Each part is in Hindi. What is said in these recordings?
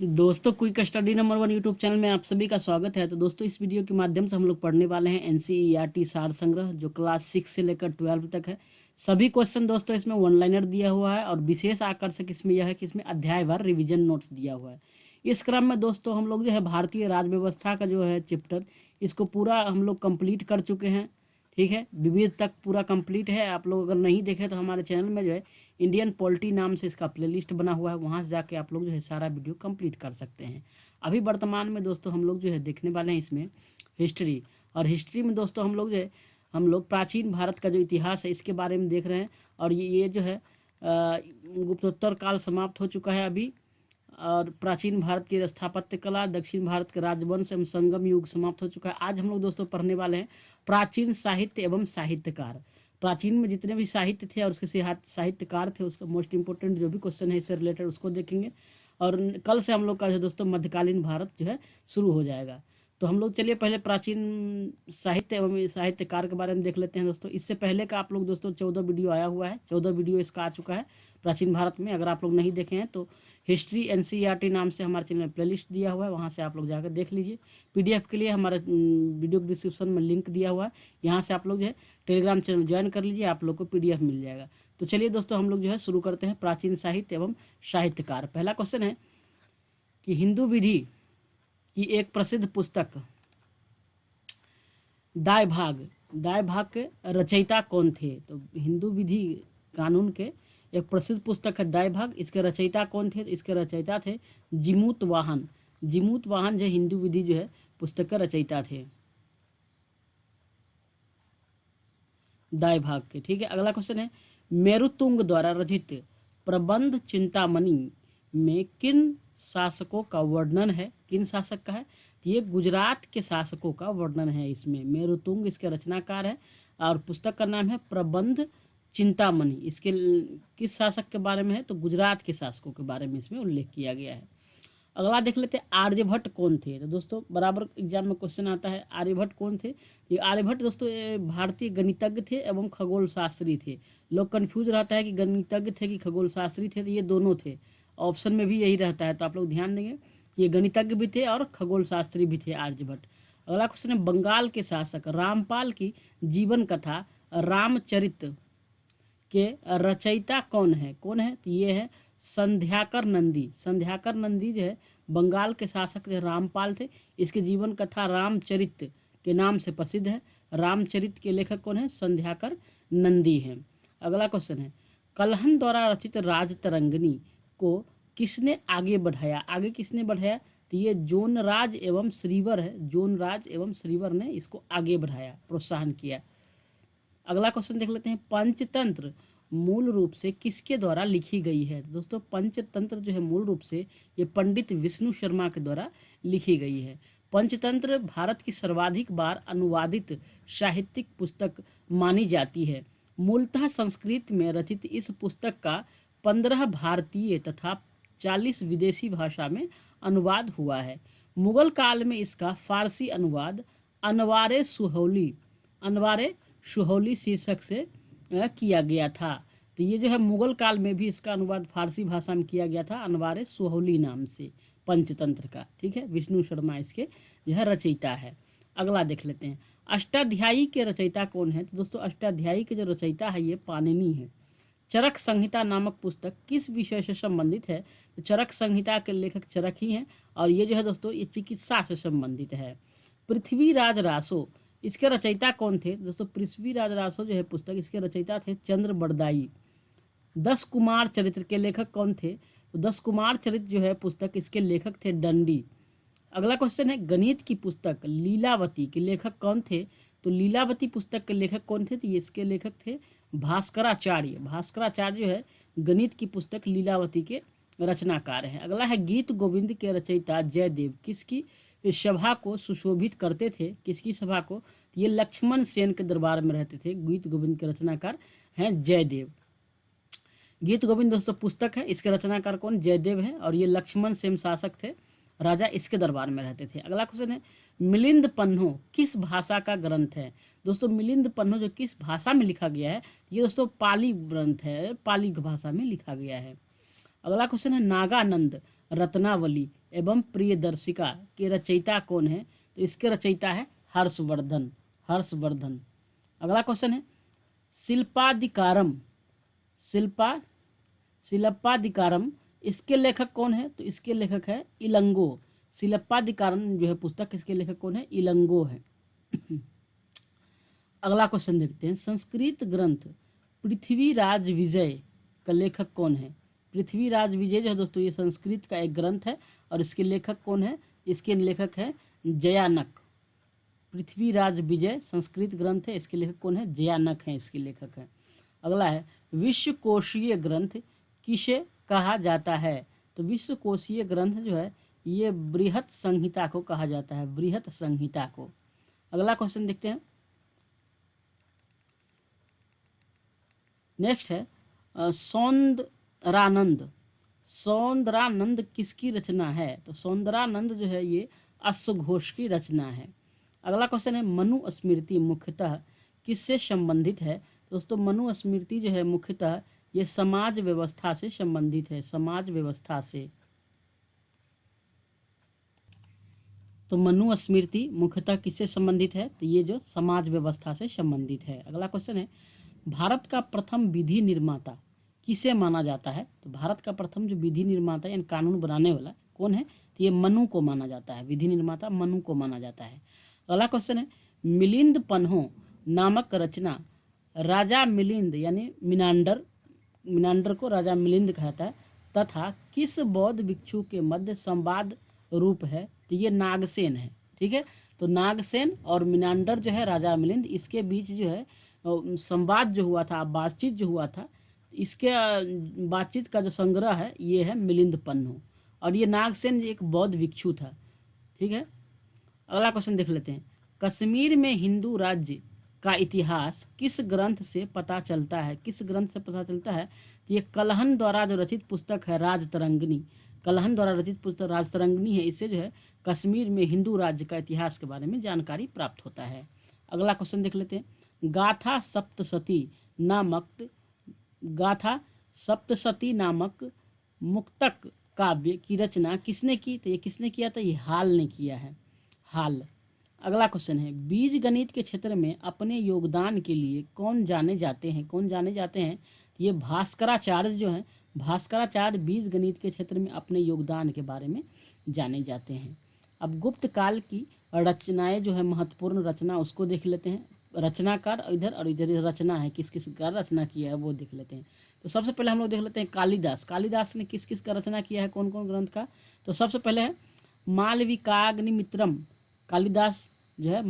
दोस्तों, quick study number 1 YouTube channel में आप सभी का स्वागत है। तो दोस्तों, इस वीडियो के माध्यम से हम लोग पढ़ने वाले हैं एनसीईआरटी सार संग्रह, जो क्लास 6 से लेकर 12 तक है। सभी क्वेश्चन दोस्तों इसमें वन लाइनर दिया हुआ है, और विशेष आकर्षक इसमें यह है कि इसमें अध्यायवार रिवीजन नोट्स दिया हुआ है। इस क्रम में दोस्तों हम लोग जो है भारतीय राज्य व्यवस्था का जो है चैप्टर, इसको पूरा हम लोग कंप्लीट कर चुके हैं। ठीक है, विविध तक पूरा कंप्लीट है। आप लोग अगर नहीं देखे तो हमारे चैनल में जो है इंडियन पॉलिटी नाम से इसका प्लेलिस्ट बना हुआ है, वहाँ से जाके आप लोग जो है सारा वीडियो कंप्लीट कर सकते हैं। अभी वर्तमान में दोस्तों हम लोग जो है देखने वाले हैं इसमें हिस्ट्री। और हिस्ट्री में दोस्तों हम लोग प्राचीन भारत का जो इतिहास है इसके बारे में देख रहे हैं। और ये जो है गुप्तोत्तर काल समाप्त हो चुका है अभी, और प्राचीन भारत की स्थापत्य कला, दक्षिण भारत के राजवंश एवं संगम युग समाप्त हो चुका है। आज हम लोग दोस्तों पढ़ने वाले हैं प्राचीन साहित्य एवं साहित्यकार। प्राचीन में जितने भी साहित्य थे और उसके साहित्यकार थे, उसका मोस्ट इंपोर्टेंट जो भी क्वेश्चन है इससे रिलेटेड उसको देखेंगे। और कल से हम लोग का जो दोस्तों मध्यकालीन भारत जो है शुरू हो जाएगा। तो हम लोग चलिए पहले प्राचीन साहित्य एवं साहित्यकार के बारे में देख लेते हैं दोस्तों। इससे पहले का आप लोग दोस्तों 14 वीडियो आया हुआ है, 14 वीडियो इसका आ चुका है प्राचीन भारत में। अगर आप लोग नहीं देखे हैं तो हिस्ट्री एनसीईआरटी नाम से हमारे चैनल में प्लेलिस्ट दिया हुआ है, वहाँ से आप लोग जाकर देख लीजिए। पीडीएफ के लिए हमारे वीडियो डिस्क्रिप्शन में लिंक दिया हुआ है, यहाँ से आप लोग जो है टेलीग्राम चैनल ज्वाइन कर लीजिए, आप लोग को पीडीएफ मिल जाएगा। तो चलिए दोस्तों हम लोग जो है शुरू करते हैं प्राचीन साहित्य एवं साहित्यकार। पहला क्वेश्चन है कि हिंदू विधि की एक प्रसिद्ध पुस्तक दाय भाग के रचयिता कौन थे? तो हिंदू विधि कानून के एक प्रसिद्ध पुस्तक है दाय भाग, इसके रचयिता कौन थे? तो इसके रचयिता थे जिमूत वाहन। जिमूत वाहन जो हिंदू विधि जो है पुस्तक का रचयिता थे दाय भाग के। ठीक है, अगला क्वेश्चन है मेरुतुंग द्वारा रचित प्रबंध चिंतामणि में किन शासकों का वर्णन है? किन शासक का है? तो ये गुजरात के शासकों का वर्णन है इसमें। मेरुतुंग इसके रचनाकार है, और पुस्तक का नाम है प्रबंध चिंतामणि। इसके किस शासक के बारे में है? तो गुजरात के शासकों के बारे में इसमें उल्लेख किया गया है। अगला देख लेते हैं आर्यभट्ट कौन थे? तो दोस्तों बराबर एग्जाम में क्वेश्चन आता है आर्यभट्ट कौन थे? ये आर्यभट्ट दोस्तों भारतीय गणितज्ञ थे एवं खगोल शास्त्री थे। लोग कंफ्यूज रहता है कि गणितज्ञ थे कि खगोल शास्त्री थे, तो ये दोनों थे। ऑप्शन में भी यही रहता है, तो आप लोग ध्यान देंगे। ये गणितज्ञ भी थे और खगोल शास्त्री भी थे आर्यभट्ट। अगला क्वेश्चन है बंगाल के शासक रामपाल की जीवन कथा रामचरित के रचयिता कौन है? तो ये है संध्याकर नंदी। संध्याकर नंदी जो है बंगाल के शासक थे, रामपाल थे। इसके जीवन कथा रामचरित के नाम से प्रसिद्ध है। रामचरित के लेखक कौन है? संध्याकर नंदी हैं। अगला क्वेश्चन है कल्हन द्वारा रचित राजतरंगिणी को किसने आगे बढ़ाया? आगे किसने बढ़ाया? तो ये जोनराज एवं श्रीवर है। जोनराज एवं श्रीवर ने इसको आगे बढ़ाया, प्रोत्साहन किया। अगला क्वेश्चन देख लेते हैं पंचतंत्र मूल रूप से किसके द्वारा लिखी गई है? दोस्तों पंचतंत्र जो है मूल रूप से ये पंडित विष्णु शर्मा के द्वारा लिखी गई है। पंचतंत्र भारत की सर्वाधिक बार अनुवादित साहित्यिक पुस्तक मानी जाती है। मूलतः संस्कृत में रचित इस पुस्तक का 15 भारतीय तथा 40 विदेशी भाषा में अनुवाद हुआ है। मुगल काल में इसका फारसी अनुवाद अनवारे सुहौली शीर्षक से किया गया था। तो ये जो है मुगल काल में भी इसका अनुवाद फारसी भाषा में किया गया था, अनवारे सुहौली नाम से, पंचतंत्र का। ठीक है, विष्णु शर्मा इसके जो है रचयिता है। अगला देख लेते हैं अष्टाध्यायी के रचयिता कौन है? तो दोस्तों अष्टाध्यायी के जो रचयिता है ये पाणिनि है। चरक संहिता नामक पुस्तक किस विषय से संबंधित है? तो चरक संहिता के लेखक चरक ही हैं, और ये जो है दोस्तों ये चिकित्सा से संबंधित है। पृथ्वीराज रासो इसके रचयिता कौन थे? दोस्तों पृथ्वीराज रासो जो है पुस्तक, इसके रचयिता थे चंद्र बरदाई। 10 कुमार चरित्र के लेखक कौन थे? तो 10 कुमार चरित्र जो है पुस्तक, इसके लेखक थे दंडी। अगला क्वेश्चन है गणित की पुस्तक लीलावती के लेखक कौन थे? तो लीलावती पुस्तक के लेखक कौन थे? तो इसके लेखक थे भास्कराचार्य। भास्कराचार्य जो है गणित की पुस्तक लीलावती के रचनाकार हैं। अगला है गीत गोविंद के रचयिता जयदेव किसकी सभा को सुशोभित करते थे? किसकी सभा को? ये लक्ष्मण सेन के दरबार में रहते थे। गीत गोविंद के रचनाकार हैं जयदेव। गीत गोविंद दोस्तों पुस्तक है, इसके रचनाकार कौन? जयदेव है, और ये लक्ष्मण सेन शासक थे, राजा, इसके दरबार में रहते थे। अगला क्वेश्चन है मिलिंद पन्हो किस भाषा का ग्रंथ है? दोस्तों मिलिंद पन्हो जो किस भाषा में लिखा गया है? ये दोस्तों पाली ग्रंथ है, पाली भाषा में लिखा गया है। अगला क्वेश्चन है नागानंद रत्नावली एवं प्रियदर्शिका के रचयिता कौन है? तो इसके रचयिता है हर्षवर्धन। हर्षवर्धन। अगला क्वेश्चन है शिल्पाधिकारम। शिल्पाधिकारम इसके लेखक कौन है? तो इसके लेखक है इलंगो। शिल्पाधिकारम जो है पुस्तक, इसके लेखक कौन है? इलंगो है। अगला क्वेश्चन देखते हैं संस्कृत ग्रंथ पृथ्वीराज विजय का लेखक कौन है? पृथ्वीराज विजय जो है दोस्तों ये संस्कृत का एक ग्रंथ है और इसके लेखक कौन है? इसके लेखक है जयानक। पृथ्वीराज विजय संस्कृत ग्रंथ है, इसके लेखक कौन है? जयानक हैं इसके लेखक हैं। अगला है विश्वकोशीय ग्रंथ किसे कहा जाता है? तो विश्वकोशीय ग्रंथ जो है ये बृहत संहिता को कहा जाता है, बृहत संहिता को। अगला क्वेश्चन देखते हैं। नेक्स्ट है सौंदरानंद। सौंदरानंद किसकी रचना है? तो सौंदरानंद जो है ये अश्वघोष की रचना है। अगला क्वेश्चन है मनुस्मृति मुख्यतः किससे संबंधित है? दोस्तों मनुस्मृति जो है मुख्यतः ये समाज व्यवस्था से संबंधित है, समाज व्यवस्था से। तो मनुस्मृति मुख्यतः किससे संबंधित है? तो ये जो समाज व्यवस्था से संबंधित है। अगला क्वेश्चन है भारत का प्रथम विधि निर्माता किसे माना जाता है? तो भारत का प्रथम जो विधि निर्माता यानी कानून बनाने वाला कौन है? तो ये मनु को माना जाता है, विधि निर्माता मनु को माना जाता है। अगला क्वेश्चन है मिलिंद पन्हों नामक रचना राजा मिलिंद यानी मिनांडर को राजा मिलिंद कहता है तथा किस बौद्ध भिक्षु के मध्य संवाद रूप है? तो ये नागसेन है। ठीक है, तो नागसेन और मिनांडर जो है राजा मिलिंद इसके बीच जो है संवाद जो हुआ था, बातचीत जो हुआ था, इसके बातचीत का जो संग्रह है ये है मिलिंद पन्हों और ये नागसेन एक बौद्ध भिक्षु था। ठीक है, अगला क्वेश्चन देख लेते हैं कश्मीर में हिंदू राज्य का इतिहास किस ग्रंथ से पता चलता है? किस ग्रंथ से पता चलता है? तो ये कलहन द्वारा जो रचित पुस्तक है राजतरंगिणी, कलहन द्वारा रचित पुस्तक राजतरंगिणी है, इससे जो है कश्मीर में हिंदू राज्य का इतिहास के बारे में जानकारी प्राप्त होता है। अगला क्वेश्चन देख लेते हैं गाथा सप्तशती नामक मुक्तक काव्य की रचना किसने की? तो ये किसने किया था? ये हाल ने किया है, हाल। अगला क्वेश्चन है बीज गणित के क्षेत्र में अपने योगदान के लिए कौन जाने जाते हैं? कौन जाने जाते हैं? तो ये भास्कराचार्य जो हैं, भास्कराचार्य बीज गणित के क्षेत्र में अपने योगदान के बारे में जाने जाते हैं। अब गुप्त काल की रचनाएं जो है महत्वपूर्ण रचना उसको देख लेते हैं। रचनाकार इधर और इधर रचना है, किस किस का रचना किया है वो देख लेते हैं। तो सबसे पहले हम लोग देख लेते हैं कालिदास। कालिदास ने किस किस का रचना किया है, कौन कौन ग्रंथ का? तो सबसे पहले है मालविकाग्निमित्रम। कालिदास जो है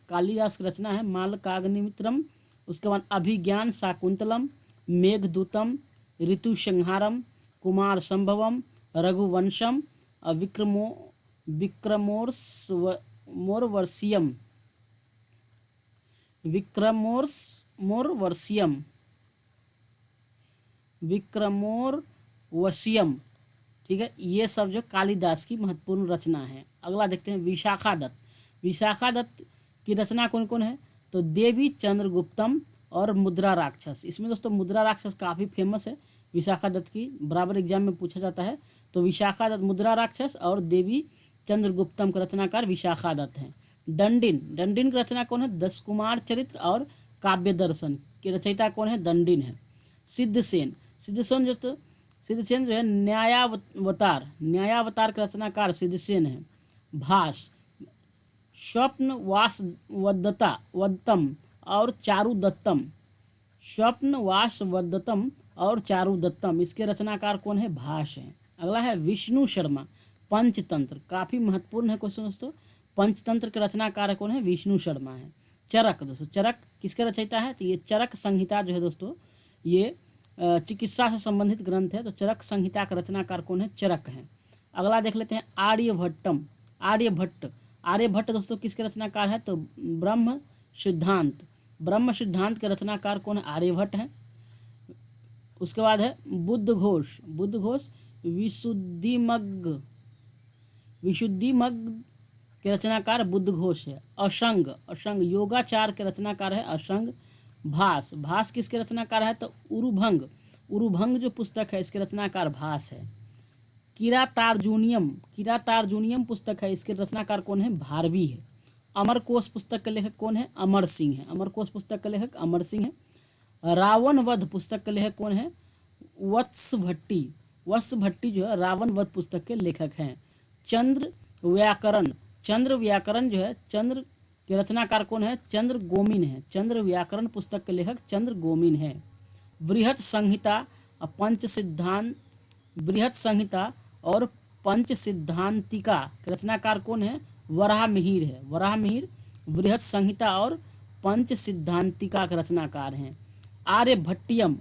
कालिदास की रचना है मालविकाग्निमित्रम। उसके बाद अभिज्ञान शाकुंतलम, मेघदूतम, ऋतुसंहारम, कुमार संभवम, रघुवंशम, विक्रमोर्वशियम। ठीक है, ये सब जो कालिदास की महत्वपूर्ण रचना है। अगला देखते हैं विशाखा दत्त। विशाखा दत्त की रचना कौन कौन है? तो देवी चंद्रगुप्तम और मुद्रा राक्षस। इसमें दोस्तों मुद्रा राक्षस काफ़ी फेमस है, विशाखा दत्त की बराबर एग्जाम में पूछा जाता है। तो विशाखा दत्त, मुद्रा राक्षस और देवी चंद्रगुप्तम का रचनाकार विशाखा दत्त हैं। दंडिन की रचना कौन है? 10 कुमार चरित्र और काव्य दर्शन के रचयिता कौन है? दंडिन है। सिद्धसेन जो है न्यायावतार के रचनाकार सिद्धसेन है। भाष, स्वप्नवासवदत्तम और चारुदत्तम, इसके रचनाकार कौन है? भाष है। अगला है विष्णु शर्मा। पंचतंत्र काफ़ी महत्वपूर्ण है क्वेश्चन दोस्तों। पंचतंत्र के रचनाकार कौन है? विष्णु शर्मा है। चरक दोस्तों, चरक किसके रचयिता है? तो ये चरक संहिता जो है दोस्तों ये चिकित्सा से संबंधित ग्रंथ है। तो चरक संहिता का रचनाकार कौन है? चरक है। अगला देख लेते हैं आर्यभट्ट दोस्तों किसके रचनाकार है? तो ब्रह्म सिद्धांत के रचनाकार कौन है? आर्यभट्ट है। उसके बाद है बुद्धघोष विशुद्धिमग्ग के रचनाकार बुद्धघोष है। अशंग योगाचार के रचनाकार है अशंग। भास किसके रचनाकार है? तो उरुभंग जो पुस्तक है इसके रचनाकार भास है। किरातार्जुनियम पुस्तक है, इसके रचनाकार कौन है? भारवी है। अमरकोश पुस्तक के लेखक कौन है? अमर सिंह है। अमरकोश पुस्तक के लेखक अमर सिंह है। रावण वध पुस्तक के लेखक कौन है? वत्स भट्टी। वत्स भट्टी जो है रावण वध पुस्तक के लेखक हैं। चंद्र व्याकरण जो है, चंद्र के रचनाकार कौन है? चंद्र गोमिन है। चंद्र व्याकरण पुस्तक के लेखक चंद्र गोमिन है। बृहत संहिता और पंच सिद्धांतिका के रचनाकार कौन है? वराहमिहिर है। वराहमिहिर बृहत संहिता और पंच सिद्धांतिका के रचनाकार हैं। आर्यभट्टियम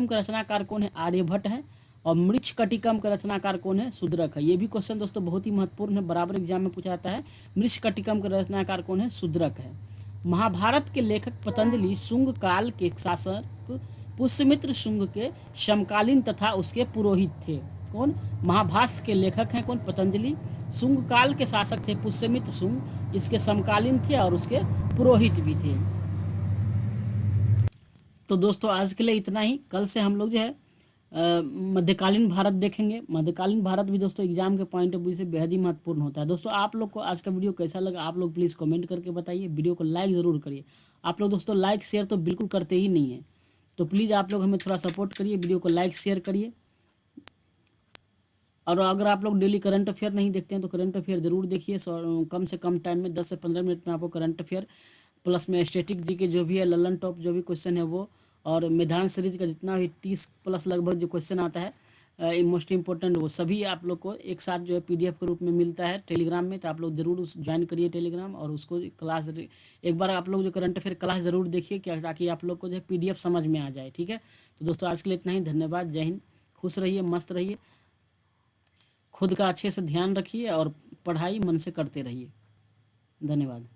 के रचनाकार कौन है? आर्यभट्ट है। और मृच्छकटिकम का रचनाकार कौन है? शूद्रक है। ये भी क्वेश्चन दोस्तों बहुत ही महत्वपूर्ण है, बराबर एग्जाम में पूछा जाता है। मृच्छकटिकम का रचनाकार कौन है? शूद्रक है। महाभारत के लेखक पतंजलि शुंग काल के शासक पुष्यमित्र शुंग के समकालीन तथा उसके पुरोहित थे। कौन? महाभाष्य के लेखक हैं कौन? पतंजलि। शुंग काल के शासक थे पुष्यमित्र शुंग, इसके समकालीन थे और उसके पुरोहित भी थे। तो दोस्तों आज के लिए इतना ही। कल से हम लोग जो है मध्यकालीन भारत देखेंगे। मध्यकालीन भारत भी दोस्तों एग्जाम के पॉइंट ऑफ व्यू से बेहद ही महत्वपूर्ण होता है। दोस्तों आप लोग को आज का वीडियो कैसा लगा आप लोग प्लीज़ कमेंट करके बताइए। वीडियो को लाइक ज़रूर करिए। आप लोग दोस्तों लाइक शेयर तो बिल्कुल करते ही नहीं है, तो प्लीज़ आप लोग हमें थोड़ा सपोर्ट करिए, वीडियो को लाइक शेयर करिए। और अगर आप लोग डेली करंट अफेयर नहीं देखते हैं तो करंट अफेयर ज़रूर देखिए। कम से कम टाइम में 10 से 15 मिनट में आपको करंट अफेयर प्लस में स्टैटिक जी के जो भी है, ललन टॉप जो भी क्वेश्चन है वो, और मैदान सीरीज का जितना भी 30 प्लस लगभग जो क्वेश्चन आता है मोस्ट इंपॉर्टेंट, वो सभी आप लोग को एक साथ जो है PDF के रूप में मिलता है टेलीग्राम में। तो आप लोग ज़रूर उस ज्वाइन करिए टेलीग्राम, और उसको क्लास एक बार आप लोग जो करंट अफेयर क्लास ज़रूर देखिए क्या, ताकि आप लोग को जो है PDF समझ में आ जाए। ठीक है, तो दोस्तों आज के लिए इतना ही। धन्यवाद। जय हिंद। खुश रहिए, मस्त रहिए, खुद का अच्छे से ध्यान रखिए और पढ़ाई मन से करते रहिए। धन्यवाद।